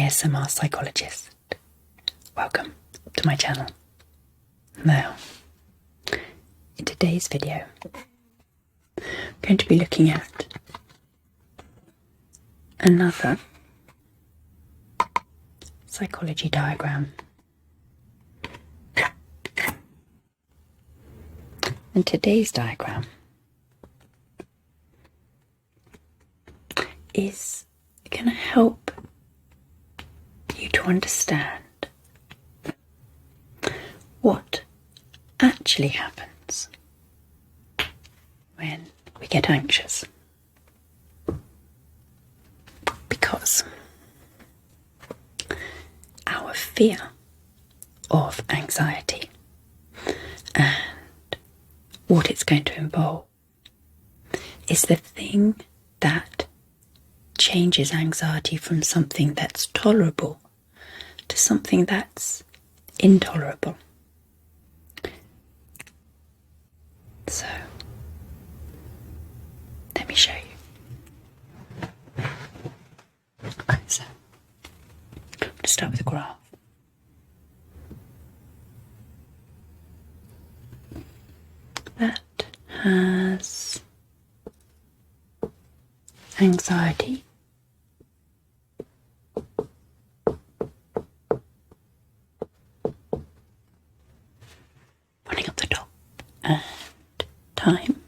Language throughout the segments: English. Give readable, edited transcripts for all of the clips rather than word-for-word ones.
ASMR psychologist. Welcome to my channel. Now, in today's video, I'm going to be looking at another psychology diagram. And today's diagram is going to help you to understand what actually happens when we get anxious. Because our fear of anxiety and what it's going to involve is the thing that changes anxiety from something that's tolerable to something that's intolerable. So, let me show you. Okay, so I'm going to start with a graph. That has anxiety running up the top and time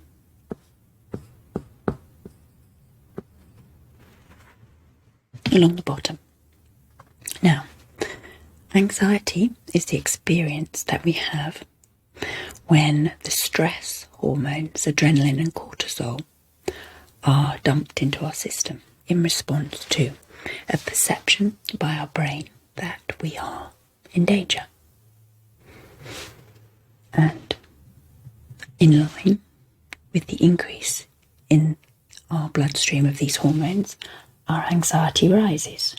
along the bottom. Now, anxiety is the experience that we have when the stress hormones, adrenaline and cortisol, are dumped into our system in response to a perception by our brain that we are in danger. And in line with the increase in our bloodstream of these hormones, our anxiety rises.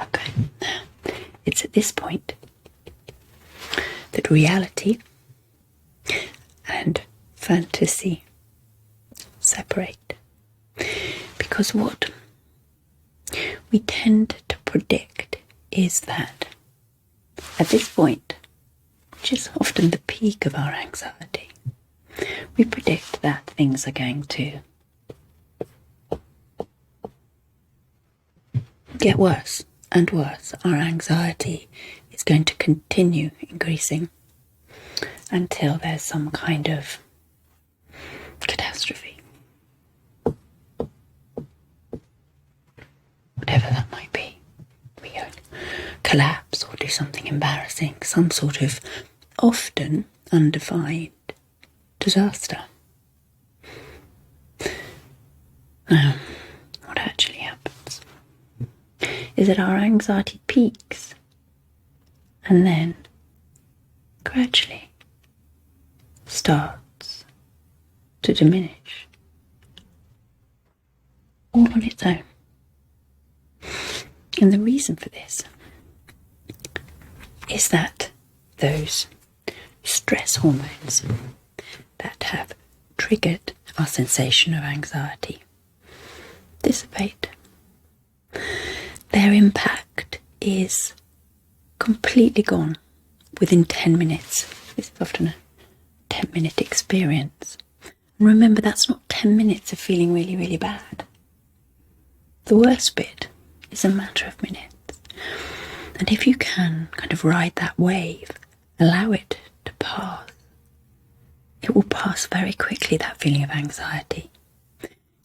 Okay, now it's at this point that reality and fantasy separate, because what we tend to predict is that at this point, which is often the peak of our anxiety, we predict that things are going to get worse and worse. Our anxiety is going to continue increasing until there's some kind of catastrophe. Whatever that might be. We go collapse or do something embarrassing, some sort of often undefined disaster. Now, what actually happens is that our anxiety peaks and then gradually starts to diminish all on its own. And the reason for this is that those stress hormones that have triggered our sensation of anxiety dissipate. Their impact is completely gone within 10 minutes. This is often a 10-minute experience. And remember, that's not 10 minutes of feeling really, really bad. The worst bit is a matter of minutes. And if you can kind of ride that wave, allow it to pass, it will pass very quickly, that feeling of anxiety.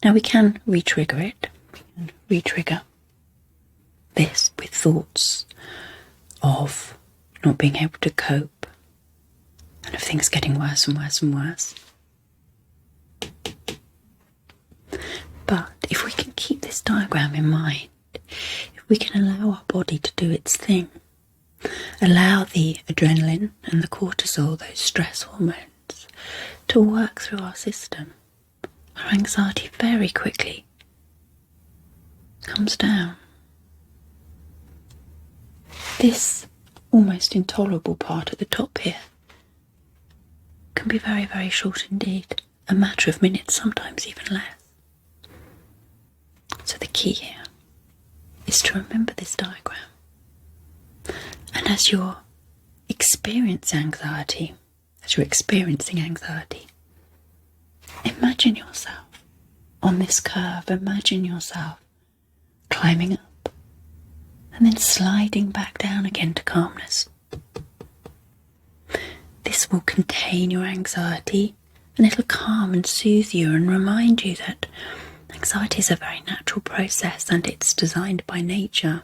Now we can re-trigger it. We can re-trigger this with thoughts of not being able to cope and of things getting worse and worse and worse. But if we can keep this diagram in mind, if we can allow our body to do its thing, allow the adrenaline and the cortisol, those stress hormones, to work through our system, our anxiety very quickly comes down. This almost intolerable part at the top here can be very, very short indeed, a matter of minutes, sometimes even less. key here is to remember this diagram. And as you're experiencing anxiety, imagine yourself on this curve. Imagine yourself climbing up and then sliding back down again to calmness. This will contain your anxiety, and it'll calm and soothe you and remind you that anxiety is a very natural process, and it's designed by nature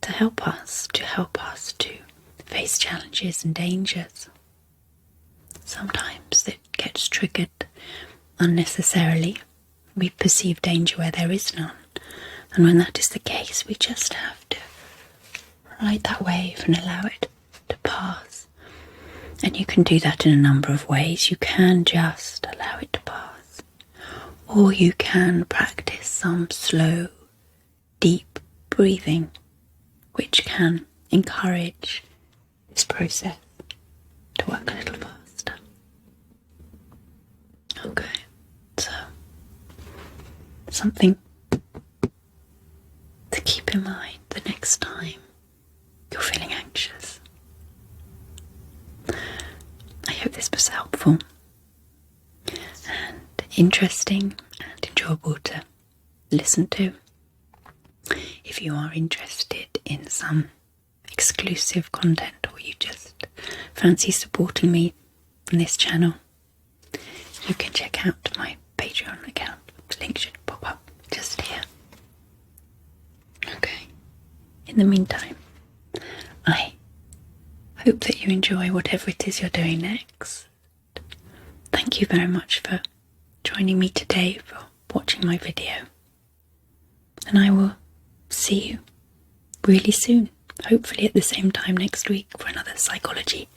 to help us to face challenges and dangers. Sometimes it gets triggered unnecessarily. We perceive danger where there is none, and when that is the case, we just have to ride that wave and allow it to pass. And you can do that in a number of ways. You can just allow it to pass, or you can practice some slow, deep breathing, which can encourage this process to work a little faster. Okay, so something to keep in mind the next time you're feeling anxious. I hope this was helpful and interesting and enjoyable to listen to. If you are interested in some exclusive content, or you just fancy supporting me on this channel, you can check out my Patreon account. The link should pop up just here. Okay, in the meantime, I hope that you enjoy whatever it is you're doing next. Thank you very much for joining me today, for watching my video, and I will see you really soon, hopefully at the same time next week, for another psychology